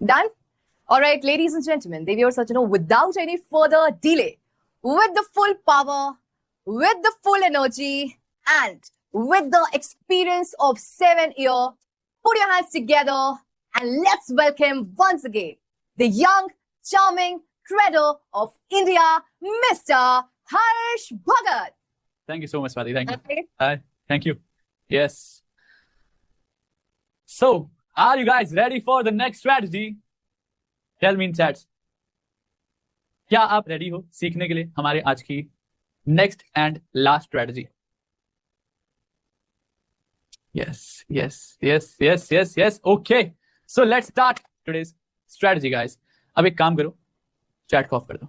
Done? All right, ladies and gentlemen, Devi or Sachino, without any further delay, with the full power, with the full energy, and with the experience of 7 years, put your hands together and let's welcome once again the young, charming credo of India, Mr. Harsh Bhagat. Thank you so much, Swati. Thank you. Hi. Thank you. Yes. So, are you guys ready for the next strategy? Tell me in chats. क्या आप ready हो सीखने के लिए हमारे आज की next and last strategy? Yes, yes, yes, yes, yes, yes. Okay. So let's start today's strategy, guys. अब एक काम करो, चैट को ऑफ कर दो.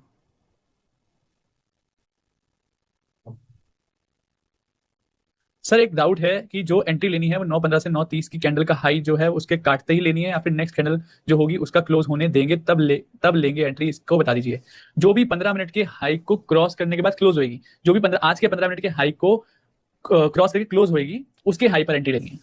सर एक डाउट है कि जो एंट्री लेनी है वो 9:15 से 9:30 की कैंडल का हाई जो है उसके काटते ही लेनी है या फिर नेक्स्ट कैंडल जो होगी उसका क्लोज होने देंगे तब लेंगे एंट्री, इसको बता दीजिए. जो भी 15 मिनट के हाई को क्रॉस करने के बाद क्लोज होगी, जो भी आज के 15 मिनट के हाई को क्रॉस करके क्लोज होगी उसके हाई पर एंट्री लेनी है.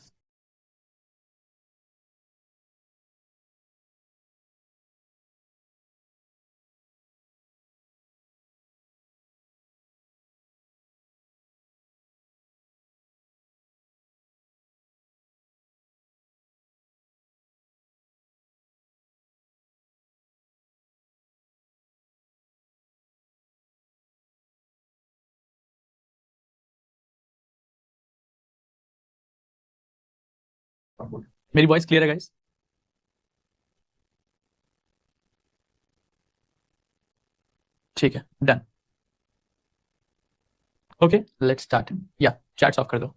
मेरी वॉइस क्लियर है गाइस? ठीक है, डन. Okay, let's start. या चैट्स ऑफ कर दो.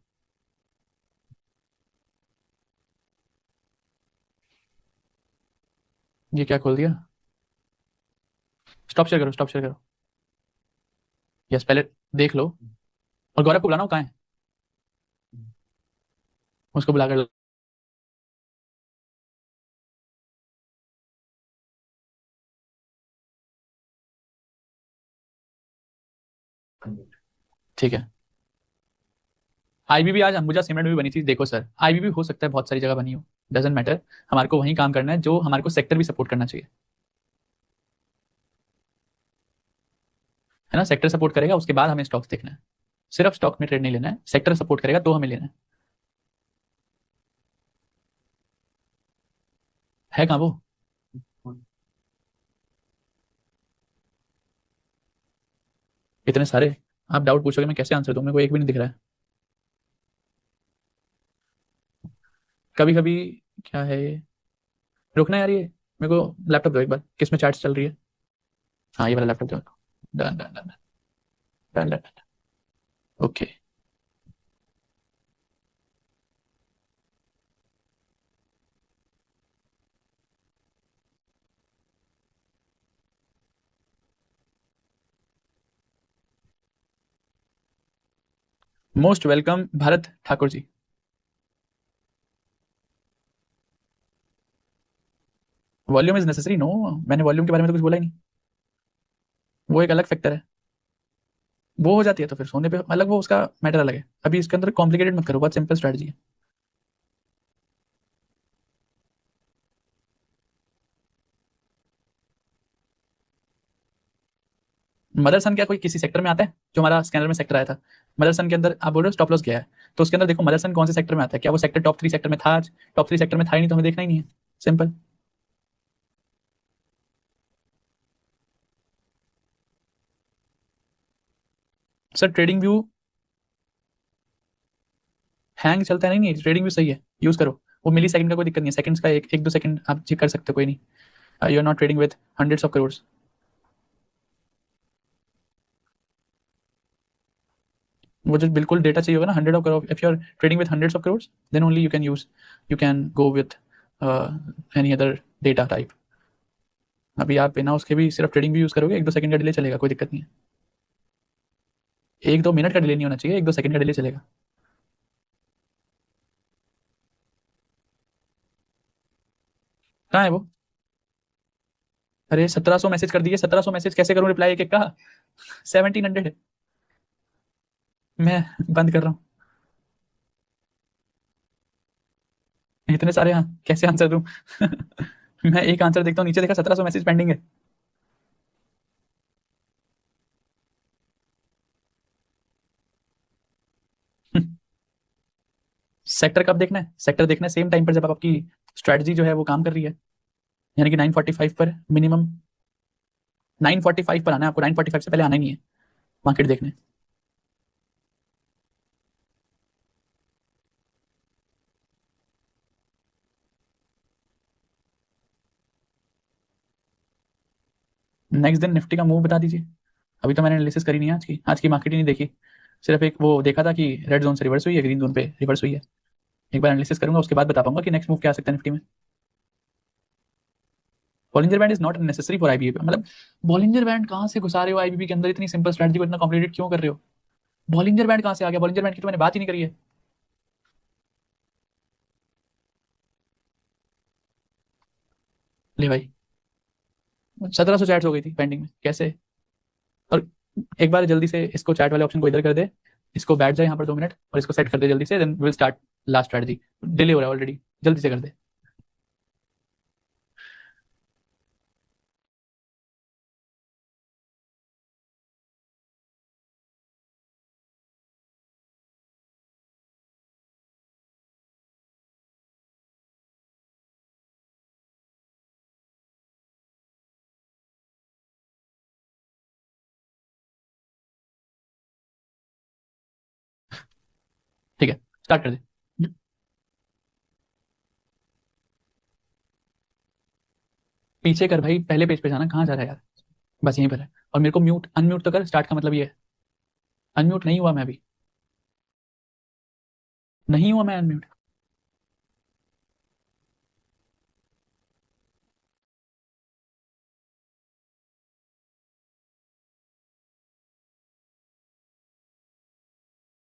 ये क्या खोल दिया? स्टॉप शेयर करो, स्टॉप शेयर करो. यस, पहले देख लो. और गौरव को बुलाना हो, कहाँ है? उसको बुला कर. ठीक है. आईबीबी आज अंबुजा सीमेंट में भी बनी थी. देखो सर, आईबीबी हो सकता है बहुत सारी जगह बनी हो, डजेंट मैटर. हमारे को वहीं काम करना है जो हमारे को सेक्टर भी सपोर्ट करना चाहिए, है ना. सेक्टर सपोर्ट करेगा उसके बाद हमें स्टॉक्स देखना है. सिर्फ स्टॉक में ट्रेड नहीं लेना है, सेक्टर सपोर्ट करेगा तो हमें लेना है कहाँ वो? इतने सारे आप डाउट पूछोगे, मैं कैसे आंसर दूं? मेरे को एक भी नहीं दिख रहा है. कभी कभी क्या है ये? रुकना यार, ये मेरे को लैपटॉप दो एक बार. किस में चैट्स चल रही है? हाँ, ये वाला लैपटॉप दो. Done done done done done. Okay. Most welcome Bharat Thakur ji. Volume is necessary? No, मैंने वॉल्यूम के बारे में तो कुछ बोला ही नहीं. वो एक अलग फैक्टर है. वो हो जाती है तो फिर सोने पे अलग, वो उसका मैटर अलग है. अभी इसके अंदर कॉम्प्लिकेटेड मत करो, बहुत सिंपल स्ट्रेटजी है. मदरसन क्या कोई किसी सेक्टर में आता है? जो हमारा स्कैनर में सेक्टर आया था, मदरसन के अंदर आप बोल रहे हो स्टॉप लॉस गया है, तो उसके अंदर देखो मदरसन कौन से सेक्टर में आता है. क्या वो सेक्टर टॉप 3 सेक्टर में था? आज टॉप 3 सेक्टर में था ही नहीं तो हमें देखना ही नहीं है. Simple. Sir trading view hang चलता है? नहीं, ट्रेडिंग व्यू सही है, यूज करो. वो मिली सेकंड का कोई दिक्कत नहीं है, सेकंड्स का एक 2 सेकंड आप चेक कर सकते हो, कोई नहीं. You are not trading with hundreds of crore. वो जो बिल्कुल डेटा चाहिए होगा ना, 100 of crore. If you are trading with hundreds of crore then only you can go with any other data type. अभी आप बिना उसके भी सिर्फ ट्रेडिंग भी यूज करोगे, 1-2 सेकंड का डिले चलेगा, कोई दिक्कत नहीं है. 1-2 मिनट का डिले नहीं होना चाहिए, 1-2 सेकंड का डिले चलेगा. कहाँ है वो? अरे 1700 मैसेज कर दिए. 1700 मैसेज कैसे करूं रिप्लाई एक एक का? 1700 मैं बंद कर रहा हूँ. इतने सारे, हाँ कैसे आंसर दूं? मैं एक आंसर देखता हूँ, नीचे देखा 1700 मैसेज पेंडिंग है। सेक्टर कब देखना है? सेक्टर देखना है सेम टाइम पर जब आपकी स्ट्रेटजी जो है वो काम कर रही है, यानी कि 9:45 पर मिनिमम। 9:45 पर आना है आपको, 9:45 से पहले आना ही नहीं है मार्केट देखने। नेक्स्ट दिन निफ्टी का मूव बता दीजिए। अभी तो मैंने एनालिसिस करी नहीं है आज की मार्केट ही नहीं देखी। सिर्फ एक वो देखा था कि रेड जोन से रिवर्स हुई है, ग्रीन जोन पे रिवर्स हुई है। एक बार एनालिसिस करूंगा, उसके बाद बता पाऊंगा कि नेक्स्ट मूव क्या आ सकता है निफ्टी में। Bollinger band is not necessary for IBB, मतलब बॉलिंजर बैंड कहां से घुसा रहे हो आईबीबी के अंदर? इतनी सिंपल स्ट्रेटजी को इतना कॉम्प्लिकेटेड क्यों कर रहे हो? बॉलिंजर बैंड कहां से आ गया? बॉलिंजर बैंड की तो मैंने बात ही नहीं करी है। ले भाई, 1700 चैट्स हो गई थी पेंडिंग में, कैसे? और एक बार जल्दी से इसको चैट वाले ऑप्शन को इधर कर दे, इसको बैठ जाए यहाँ पर 2 मिनट और इसको सेट कर दे जल्दी से, then will start last strategy. Delay हो रहा है ऑलरेडी, जल्दी से कर दे। ठीक है, स्टार्ट कर दे। पीछे कर भाई, पहले पेज पे जाना, कहाँ जा रहा है यार? बस यहीं पर है। और मेरे को म्यूट अनम्यूट तो कर, स्टार्ट का मतलब ये है। अनम्यूट नहीं हुआ मैं अभी, नहीं हुआ मैं अनम्यूट।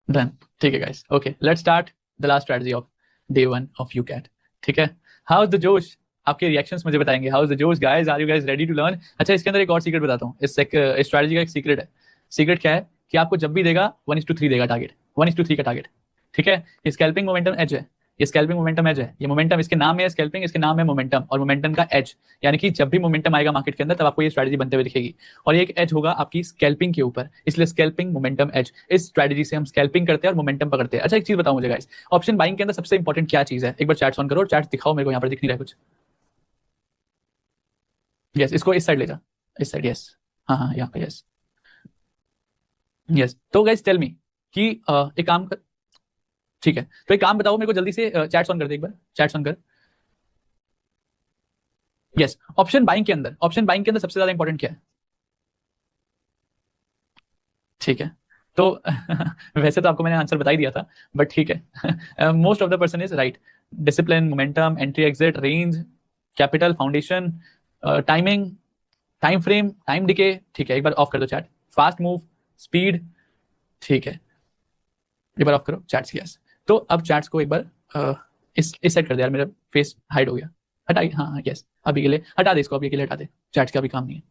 डन। ठीक है guys, okay let's start the last strategy of day 1 of you cat. ठीक है, हाउ इज द जोश? आपके रिएक्शंस मुझे बताएंगे। हाउ इज द जोश guys? Are you guys ready to learn? अच्छा, इसके अंदर एक और सीक्रेट बताता हूँ, इस स्ट्रेटजी का एक सीक्रेट है। सीक्रेट क्या है कि आपको जब भी देगा 1:3 देगा टारगेट, 1:3 का टारगेट। ठीक है, स्कैल्पिंग मोमेंटम एज है, ये स्कैल्पिंग मोमेंटम एज है, ये मोमेंटम इसके नाम में है स्कैल्पिंग, इसके नाम है मोमेंटम, और मोमेंटम का एज, यानी कि जब भी मोमेंटम आएगा मार्केट के अंदर तब आपको ये स्ट्रेटजी बनते हुए दिखेगी। और ये एक एज होगा आपकी स्कैल्पिंग के ऊपर, इसलिए स्कैल्पिंग मोमेंटम एज। इस स्ट्रेटजी से हम स्कैल्पिंग करते हैं और मोमेंटम पकड़ते हैं। अच्छा, एक चीज बताओ मुझे गाइस, ऑप्शन बाइंग के अंदर सबसे इंपॉर्टेंट क्या चीज है? एक बार चैट्स ऑन करो, चैट्स दिखाओ मेरे को, यहाँ पर दिख नहीं रहा है कुछ। यस, इसको इस साइड ले जा, इस साइड, यस। हाँ हाँ, यहाँ पे, यस। यस, तो गाइस टेल मी कि एक काम कर। ठीक है, तो एक काम बताओ मेरे को जल्दी से, चैट्स ऑन कर दे एक बार, चैट्स ऑन कर। यस, ऑप्शन बाइंग के अंदर, ऑप्शन बाइंग के अंदर सबसे ज्यादा इंपॉर्टेंट क्या है? ठीक है, तो वैसे तो आपको मैंने आंसर बता ही दिया था, बट ठीक है, most of the person is right. Discipline, momentum, entry exit, range, capital, foundation, timing, time frame, time decay. ठीक है, एक बार ऑफ कर दो चैट। Fast move, speed. ठीक है, एक बार ऑफ करो चैट्स। यस, तो अब चैट्स को एक बार इस सेट कर दे यार, मेरा फेस हाइड हो गया। हटाई, हाँ हाँ, यस, अभी के लिए हटा दे इसको, अभी के लिए हटा दे, चैट्स का भी काम नहीं है।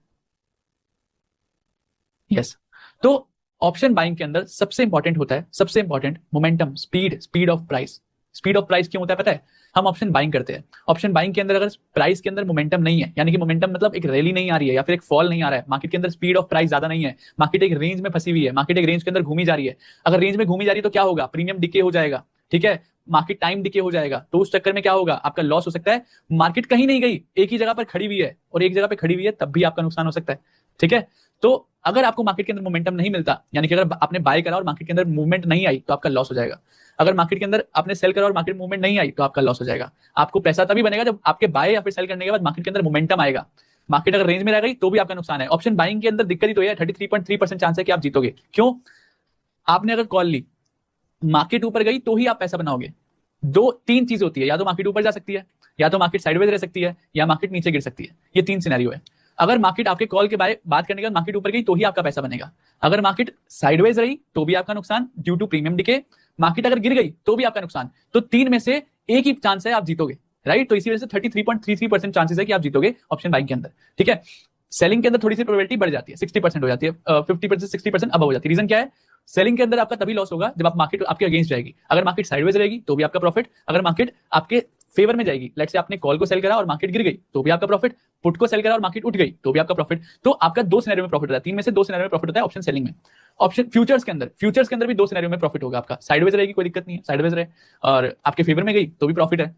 यस, तो ऑप्शन बाइंग के अंदर सबसे इंपॉर्टेंट होता है, सबसे important momentum, speed, speed of price. Speed of price क्यों होता है पता है? हम ऑप्शन बाइंग करते हैं, ऑप्शन बाइंग के अंदर अगर प्राइस के अंदर मोमेंटम नहीं है, यानी कि मोमेंटम मतलब एक रैली नहीं आ रही है या फिर एक फॉल नहीं आ रहा है, मार्केट के अंदर स्पीड ऑफ प्राइस ज्यादा नहीं है, मार्केट एक रेंज में फंसी हुई है, मार्केट एक रेंज के अंदर घूमी जा रही है। अगर रेंज में घूमी जा रही है तो क्या होगा? प्रीमियम डिके हो जाएगा। ठीक है, मार्केट टाइम डिके हो जाएगा, तो उस चक्कर में क्या होगा? आपका लॉस हो सकता है। मार्केट कहीं नहीं गई, एक ही जगह पर खड़ी हुई है, और एक जगह पर खड़ी हुई है तब भी आपका नुकसान हो सकता है। ठीक है, तो अगर आपको मार्केट के अंदर मोमेंटम नहीं मिलता, यानी कि अगर आपने बाय करा और मार्केट के अंदर मूवमेंट नहीं आई तो आपका लॉस हो जाएगा। अगर मार्केट के अंदर आपने सेल करा और मार्केट मूवमेंट नहीं आई तो आपका लॉस हो जाएगा। आपको पैसा तभी बनेगा जब आपके बाय या फिर सेल करने के बाद मार्केट के अंदर मोमेंटम आएगा। मार्केट अगर रेंज में रह गई तो भी आपका नुकसान है। ऑप्शन बाइंग के अंदर दिक्कत ही तो है, 33.3% चांस है कि आप जीतोगे। क्यों? आपने अगर कॉल ली, मार्केट ऊपर गई तो ही आप पैसा बनाओगे। दो तीन चीज होती है, या तो मार्केट ऊपर जा सकती है, या तो मार्केट साइडवेज रह सकती है, या मार्केट नीचे गिर सकती है। ये तीन सिनेरियो है। अगर मार्केट आपके कॉल के बात करने के बाद मार्केट ऊपर गई तो ही आपका पैसा बनेगा। अगर मार्केट साइडवेज रही तो भी आपका नुकसान due to premium decay. Market अगर गिर गई तो भी आपका नुकसान। तो तीन में से एक ही चांस है आप जीतोगे, राइट? तो इसी वजह से 33.33% चांसेस है कि आप जीतोगे ऑप्शन बाइंग के अंदर। ठीक है, सेलिंग के अंदर थोड़ी सी प्रोबेबिलिटी बढ़ जाती है, 60% हो जाती है, 50% 60% अब हो जाती है। रीजन क्या है? सेलिंग के अंदर आपका तभी लॉस होगा जब आप मार्केट आपके अगेंस्ट जाएगी। अगर मार्केट साइडवेज रहेगी तो भी आपका प्रॉफिट, अगर मार्केट आपके फेवर में जाएगी। लेट्स से आपने कॉल को सेल करा और मार्केट गिर गई तो भी आपका प्रॉफिट, पुट को सेल करा और मार्केट उठ गई तो भी आपका प्रॉफिट। तो आपका दो सिनेरियो में प्रॉफिट होता है, 3 में से 2 सिनेरियो में प्रॉफिट होता है ऑप्शन सेलिंग में। ऑप्शन फ्यूचर्स के अंदर भी 2 सिनेरियो में प्रॉफिट होगा आपका। साइडवेज रहेगी कोई दिक्कत नहीं है, साइडवेज रहे और आपके फेवर में गई तो भी प्रॉफिट है,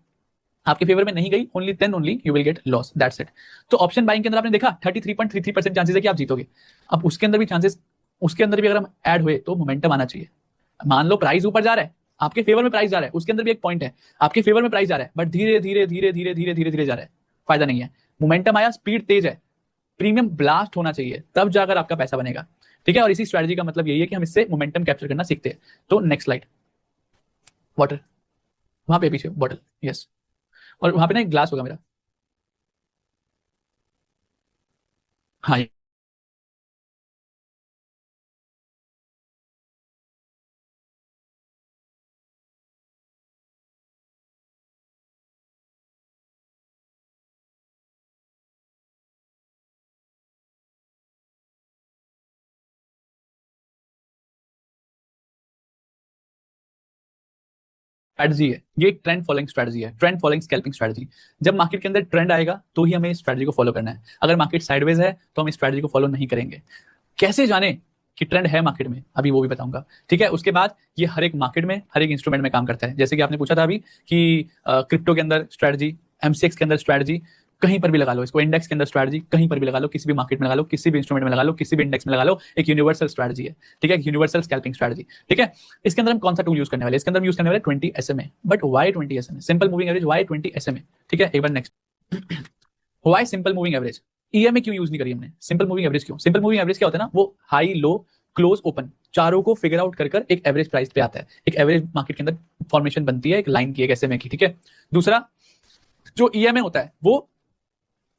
आपके फेवर में नहीं गई only you will get loss, that's it. तो ऑप्शन बाइंग के अंदर आपने देखा 33.33% चांसेस है कि आप जीतोगे। अब उसके अंदर भी चांसेस, उसके अंदर भी अगर हम ऐड हुए तो मोमेंटम आना चाहिए। मान लो प्राइस ऊपर जा रहा है, आपके फेवर में प्राइस जा रहा है, उसके अंदर भी एक पॉइंट है, आपके फेवर में प्राइस जा रहा है बट धीरे धीरे धीरे धीरे धीरे धीरे धीरे जा रहा है, फायदा नहीं है। मोमेंटम आया, स्पीड तेज है, प्रीमियम ब्लास्ट होना चाहिए, तब जाकर आपका पैसा बनेगा। ठीक है, और इसी स्ट्रेटजी का मतलब यही है कि हम इससे मोमेंटम कैप्चर करना सीखते हैं। तो नेक्स्ट स्लाइड, वाटर, वहां पे पीछे बॉटल, यस, और वहां पे ना एक ग्लास होगा मेरा, हाँ। स्ट्रेटजी है, ये एक ट्रेंड फॉलोइंग स्ट्रेटजी है, ट्रेंड फॉलोइंग स्कैल्पिंग स्ट्रेटजी। जब मार्केट के अंदर ट्रेंड आएगा तो ही हमें इस स्ट्रेटजी को फॉलो करना है। अगर मार्केट साइडवेज है तो हम इस स्ट्रेटजी को फॉलो नहीं करेंगे। कैसे जाने कि ट्रेंड है मार्केट में, अभी वो भी बताऊंगा। ठीक है, उसके बाद ये हर एक मार्केट में हर एक इंस्ट्रूमेंट में काम करता है। जैसे कि आपने पूछा था अभी कि क्रिप्टो के अंदर स्ट्रेटजी, एमसीएक्स के अंदर स्ट्रेटजी, कहीं पर भी लगा लो इसको, इंडेक्स के अंदर स्ट्रेटजी कहीं पर भी लगा लो, किसी भी मार्केट में लगा लो, किसी भी इंस्ट्रूमेंट में लगा लो, किसी भी इंडेक्स में लगा लो, एक यूनिवर्सल स्ट्रेटजी है। ठीक है, यूनिवर्सल स्कैल्पिंग स्ट्रेटजी। ठीक है, इसके अंदर हम कौन सा टूल यूज करने वाले, इसके अंदर यूज करने वाले 20 SMA। But why 20 SMA, simple moving average, why 20 SMA। ठीक है, एक बार next, why simple moving average, EMA क्यों यूज नहीं करी हमने, सिंपल मूविंग एवरेज क्यों? सिंपल मूविंग एवरेज क्या होता है ना, वो हाई लो क्लोज ओपन चारों को फिगर आउट कर एक एवरेज प्राइस पे आता है, एक एवरेज मार्केट के अंदर फॉर्मेशन बनती है एक लाइन की, एक एसएमए की। ठीक है, दूसरा जो ईएमए होता है वो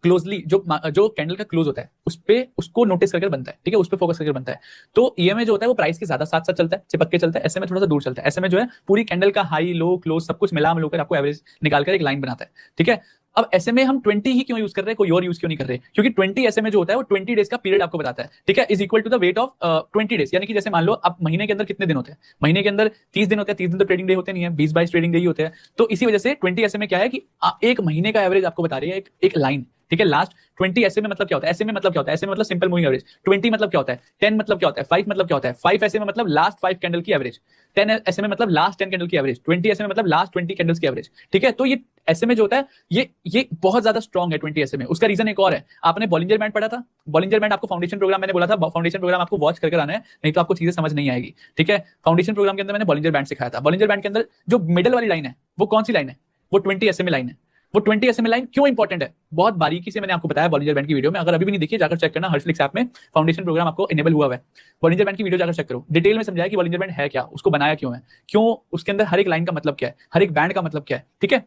क्लोजली जो कैंडल का क्लोज होता है उस पे उसको नोटिस करके बनता है। ठीक है, उस पे फोकस करके बनता है। तो ईएमए जो होता है वो प्राइस के ज्यादा साथ साथ चलता है, चिपक के चलता है, एसएमए थोड़ा सा दूर चलता है। एसएमए जो है पूरी कैंडल का हाई लो क्लोज सब कुछ मिला मिलकर आपको एवरेज निकालकर एक लाइन बनाता है। ठीक है, अब एसएमए हम 20 ही क्यों यूज कर रहे हैं, कोई और यूज क्यों नहीं कर रहे? क्योंकि 20 एसएमए जो होता है वो 20 डेज का पीरियड आपको बताता है। ठीक है, is equal to the weight of 20 days, यानी कि जैसे मान लो आप महीने के अंदर कितने दिन होते हैं, महीने के अंदर 30 दिन होते हैं, 30 दिन तो ट्रेडिंग डे होते नहीं है, 20-22 ट्रेडिंग डे ही होते हैं। तो इसी वजह से 20 एसएमए क्या है कि एक महीने का एवरेज आपको बता रही है एक लाइन। ठीक है, लास्ट 20 एसएमए मतलब क्या होता है, एसएमए मतलब क्या होता है, एसएमए मतलब सिंपल मूविंग एवरेज। 20 मतलब क्या होता है, 10 मतलब क्या होता है, 5 मतलब क्या होता है, 5 एसएमए मतलब लास्ट 5 कैंडल की एवरेज, 10 एसएमए मतलब लास्ट 10 कैंडल की एवरेज, 20 एसएमए मतलब लास्ट 20 कैंडल्स की एवरेज। ठीक है, तो ये एसएमए जो होता है ये बहुत ज्यादा स्ट्रॉन्ग है 20 एसएमए। उसका रीजन एक और है, आपने बॉलिंजर बैंड पढ़ा था, बॉलिंजर बैंड आपको फाउंडेशन प्रोग्राम, मैंने बोला था फाउंडेशन प्रोग्राम आपको वॉच करके आना है, नहीं तो आपको चीजें समझ नहीं आएगी। ठीक है, फाउंडेशन प्रोग्राम के अंदर मैंने बॉलिंजर बैंड सिखाया था। बॉलिंजर बैंड के अंदर जो मिडिल वाली लाइन है वो कौन सी लाइन है, वो 20 एसएमए लाइन है। वो 20 एसएमए लाइन क्यों इंपॉर्टेंट है, बहुत बारीकी से मैंने आपको बताया बॉलिंजर बैंड की वीडियो में। अगर अभी भी नहीं देखिए जाकर चेक करना, हर्षफ्लिक्स ऐप में फाउंडेशन प्रोग्राम आपको इनेबल हुआ है। बॉलिंजर बैंड की वीडियो जाकर चेक करो, डिटेल में समझाया कि बॉलिंजर बैंड है क्या, उसको बनाया क्यों है, क्यों उसके अंदर हर एक लाइन का मतलब क्या है, हर एक बैंड का मतलब क्या है। ठीक है,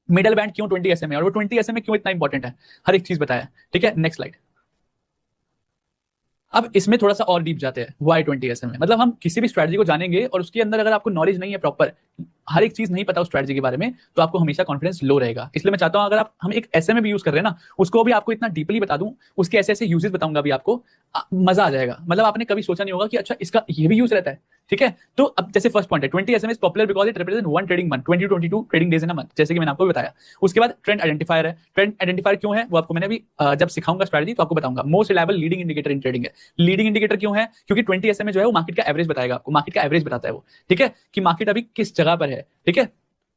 मिडल बैंड क्यों 20 एसएमए और वो 20 एसएमए क्यों इतना इंपॉर्टेंट है, हर एक चीज बताया। ठीक है, नेक्स्ट स्लाइड। अब इसमें थोड़ा सा और डीप जाते हैं, वाई 20 एसएमए मतलब हम किसी भी स्ट्रेटजी को जानेंगे और उसके अंदर अगर आपको नॉलेज नहीं है प्रॉपर, हर एक चीज नहीं पता उस स्ट्रेटजी के बारे में, तो आपको हमेशा कॉन्फिडेंस लो रहेगा। इसलिए मैं चाहता हूं अगर आप हम एक एसएमए भी यूज कर रहे हैं ना, उसको भी आपको इतना डीपली बता दूं, उसके ऐसे ऐसे यूजेस बताऊंगा भी आपको, मजा आ जाएगा। मतलब आपने कभी सोचा नहीं होगा कि अच्छा इसका ये भी यूज रहता है। ठीक है, तो अब जैसे फर्स्ट पॉइंट है 20 SMA is popular because it represent one trading month, 20 to 22 trading days in a month, जैसे कि मैंने आपको बताया। उसके बाद ट्रेंड आइडेंटिफायर है, ट्रेंड आइडेंटिफायर क्यों है वो आपको मैंने अभी जब सिखाऊंगा स्ट्रेटजी तो आपको बताऊंगा। Most reliable leading indicator in trading है, लीडिंग इंडिकेटर क्यों है, क्योंकि 20 एसएमए जो है वो मार्केट का एवरेज बताएगा आपको, मार्केट का एवरेज बताता है वो। ठीक है, कि मार्केट अभी किस जगह पर है। ठीक है,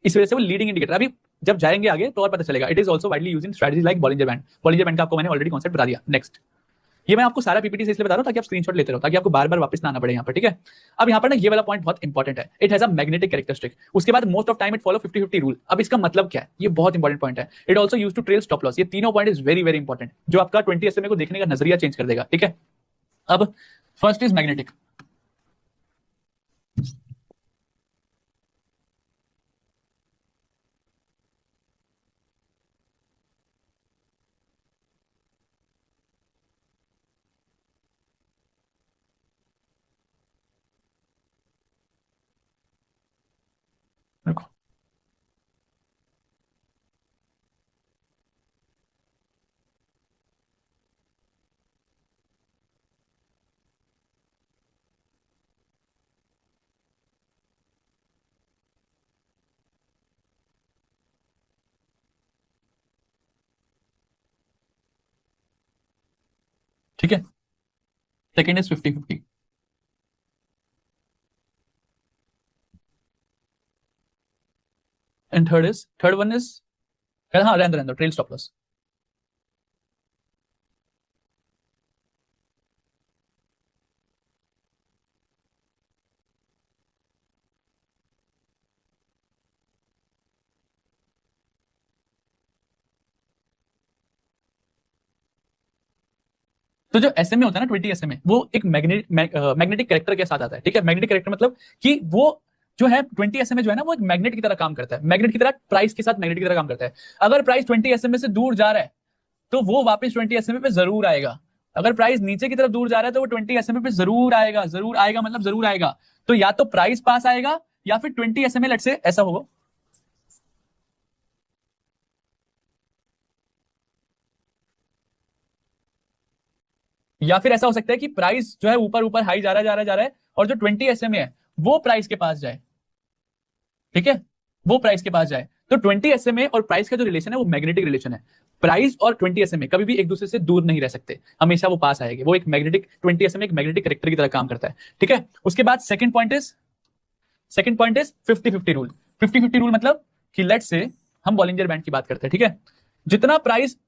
इस वजह से वो लीडिंग इंडिकेटर, अभी जब जाएंगे आगे तो और पता चलेगा। It is also widely used in strategy like Bollinger band. Bollinger band का आपको मैंने ऑलरेडी कॉन्सेप्ट बता दिया। नेक्स्ट, ये मैं आपको सारा पीपीटी से इसलिए बता रहा हूं ताकि आप स्क्रीनशॉट लेते रहो, ताकि आपको बार बार वापस ना आना पड़े यहाँ पर। ठीक है, अब यहाँ पर ना ये वाला पॉइंट बहुत इंपॉर्टेंट है, it has a magnetic characteristic. उसके बाद most of time it follow 50-50 rule. अब इसका मतलब क्या है, ये बहुत इंपॉर्टेंट पॉइंट है। It also use to trail stop loss. ये तीनों point is very very important, जो आपका 20 एसएमए को देखने का नजरिया चेंज कर देगा। ठीक है, अब फर्स्ट इज मैग्नेटिक। ठीक है, second is 50-50, and third one is, हाँ रहने दो ट्रेल स्टॉप लॉस। तो जो एसएमए होता है ना, 20 एसएमए, वो एक मैग्नेटिक कैरेक्टर के साथ आता है। ठीक है, मैग्नेटिक कैरेक्टर मतलब कि वो जो है 20 एसएमए जो है ना, वो एक मैग्नेट की तरह काम करता है, मैग्नेट की तरह प्राइस के साथ मैग्नेट की तरह काम करता है। अगर प्राइस 20 एसएमए से दूर जा रहा है तो वो वापस 20 एसएमए पे जरूर आएगा। अगर प्राइस नीचे की तरफ दूर जा रहा है तो वो 20 एसएमए पे जरूर आएगा मतलब जरूर आएगा। तो या तो प्राइस पास आएगा या फिर 20 एसएमए लेट से ऐसा होगा, या फिर ऐसा हो सकता है कि प्राइस जो है ऊपर ऊपर हाई जा रहा है और जो 20 एसएमए है वो प्राइस के पास जाए। ठीक है, वो प्राइस के पास जाए। तो 20 एसएमए और प्राइस का जो रिलेशन है वो मैग्नेटिक रिलेशन है। प्राइस और 20 एसएमए कभी भी एक दूसरे से दूर नहीं रह सकते, हमेशा वो पास आएंगे। वो एक मैग्नेटिक 20 एसएमए एक मैग्नेटिक करेक्टर की तरह काम करता है। ठीक है, उसके बाद second point is 50-50 rule. 50-50 rule मतलब कि लेट से हम बॉलिंजर बैंड की बात करते हैं। ठीक है, जितना प्राइस,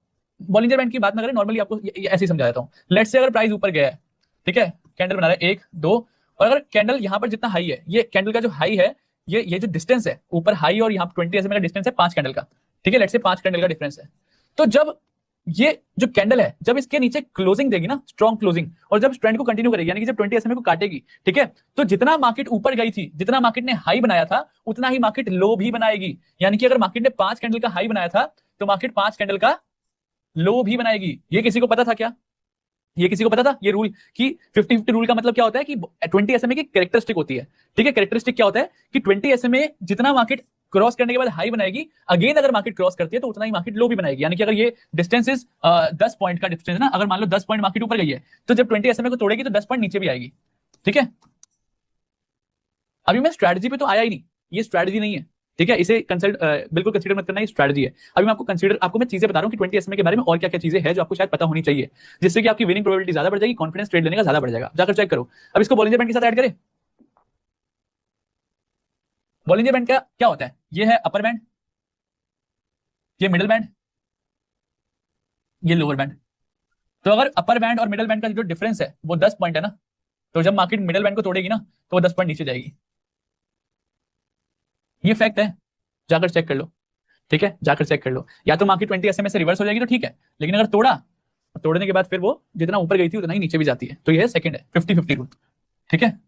बॉलिंजर बैंड की बात ना करें, नॉर्मली आपको ये ऐसे ही समझा देता हूं। लेट से अगर प्राइस ऊपर गया है, ठीक है, कैंडल बना रहा है 1 2, और अगर कैंडल यहां पर जितना हाई है, ये कैंडल का जो हाई है, ये जो डिस्टेंस है ऊपर हाई और यहाँ 20 एसएम का डिस्टेंस है 5 कैंडल का। ठीक है, लेट से 5 कैंडल का डिफरेंस है। तो जब ये जो कैंडल है जब इसके नीचे क्लोजिंग देगी ना, स्ट्रॉन्ग क्लोजिंग, और जब ट्रेंड को कंटिन्यू करेगी, यानी कि जब 20 एसएमए को काटेगी, ठीक है, तो जितना मार्केट ऊपर गई थी, जितना मार्केट ने हाई बनाया था, उतना ही मार्केट लो भी बनाएगी। यानी कि अगर मार्केट ने 5 कैंडल का हाई बनाया था तो मार्केट 5 कैंडल का लो भी बनाएगी। ये किसी को पता था क्या? ये किसी को पता था ये रूल कि 50-50 रूल का मतलब क्या होता है कि 20 एसएमए की कैरेक्टरिस्टिक होती है। ठीक है, कैरेक्टरिस्टिक क्या होता है कि 20 एसएमए जितना मार्केट क्रॉस करने के बाद हाई बनाएगी, अगेन अगर मार्केट क्रॉस करती है तो उतना ही मार्केट लो भी बनाएगी। यानी कि अगर ये डिस्टेंस इज 10 पॉइंट का डिस्टेंस ना, अगर मान लो 10 पॉइंट मार्केट ऊपर गई है तो जब 20 एसएमए को तोड़ेगी तो 10 पॉइंट नीचे भी आएगी। ठीक है, अभी मैं स्ट्रैटेजी पे तो आया ही नहीं, ये स्ट्रैटेजी नहीं है। ठीक है, इसे बिल्कुल कंसीडर मत करना, ये स्ट्रैटेजी है। अभी मैं आपको मैं चीजें बता रहा हूँ कि 20 एसएमए के बारे में और क्या क्या चीजें हैं जो आपको शायद पता होनी चाहिए, जिससे कि आपकी विनिंग प्रोबेबिलिटी ज्यादा बढ़ जाएगी, कॉन्फिडेंस ट्रेड लेने का ज्यादा बढ़ जाएगा। जाकर चेक करो। अब इसको बॉलिंजर बैंड के साथ ऐड करें। बॉलिंजर बैंड का क्या होता है? ये है अपर बैंड, ये मिडिल बैंड, ये लोअर बैंड। तो अगर अपर बैंड और मिडिल बैंड का जो डिफरेंस है वो 10 पॉइंट है ना, तो जब मार्केट मिडिल बैंड को तोड़ेगी ना तो वो 10 पॉइंट नीचे जाएगी। ये फैक्ट है, जाकर चेक कर लो। ठीक है, जाकर चेक कर लो। या तो मार्केट 20 एसएमए से रिवर्स हो जाएगी तो ठीक है, लेकिन अगर तोड़ने के बाद फिर वो जितना ऊपर गई थी उतना ही नीचे भी जाती है। तो ये सेकंड है 50-50 रूल। ठीक है,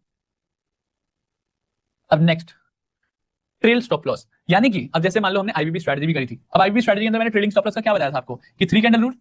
अब नेक्स्ट ट्रेल स्टॉप लॉस। यानी कि अब जैसे मान लो हमने आईबीबी स्ट्रेटजी भी करी थी, अब आईबीबी स्ट्रेटजी के अंदर मैंने ट्रेलिंग स्टॉप लॉस का क्या बताया था आपको कि 3 कैंडल रूल।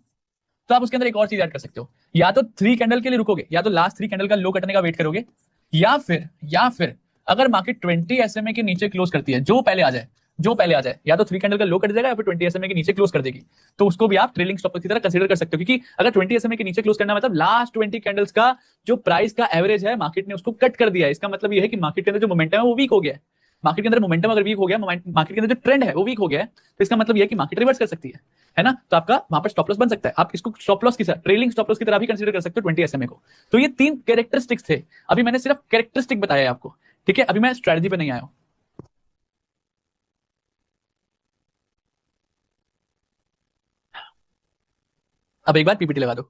तो आप उसके अंदर एक और चीज ऐड कर सकते हो, या तो 3 कैंडल के लिए रुकोगे, या तो लास्ट 3 कैंडल का लो कटने का वेट करोगे, या फिर अगर मार्केट 20 एसएमए के नीचे क्लोज करती है, जो पहले आ जाए, या तो 3 कैंडल का लो कट जाएगा या फिर 20 एसएमए के नीचे क्लोज कर देगी, तो उसको भी आप ट्रेलिंग स्टॉप की तरह कंसीडर कर सकते हो। क्योंकि अगर 20 एसएमए के नीचे क्लोज करना मतलब लास्ट 20 कैंडल्स का जो प्राइस का एवरेज है मार्केट ने उसको कट कर दिया है। इसका मतलब यह है कि मार्केट के अंदर जो मोमेंटम है वो वीक हो गया है। मार्केट के अंदर मोमेंटम अगर वीक हो गया, मार्केट के अंदर जो ट्रेंड है वो वीक हो गया है, तो इसका मतलब यह है कि मार्केट रिवर्स कर सकती है ना। तो आपका वहां पर स्टॉप लॉस बन सकता है। आप इसको स्टॉप लॉस की तरह, ट्रेलिंग स्टॉप लॉस की तरह भी कंसीडर कर सकते हो 20 एसएमए को। तो ये 3 कैरेक्टरिस्टिक्स थे। अभी मैंने सिर्फ कैरेक्टरिस्टिक बताया है आपको। ठीक है, अभी मैं स्ट्रेटजी पे नहीं आया हूं। अब एक बार पीपीटी लगा दो।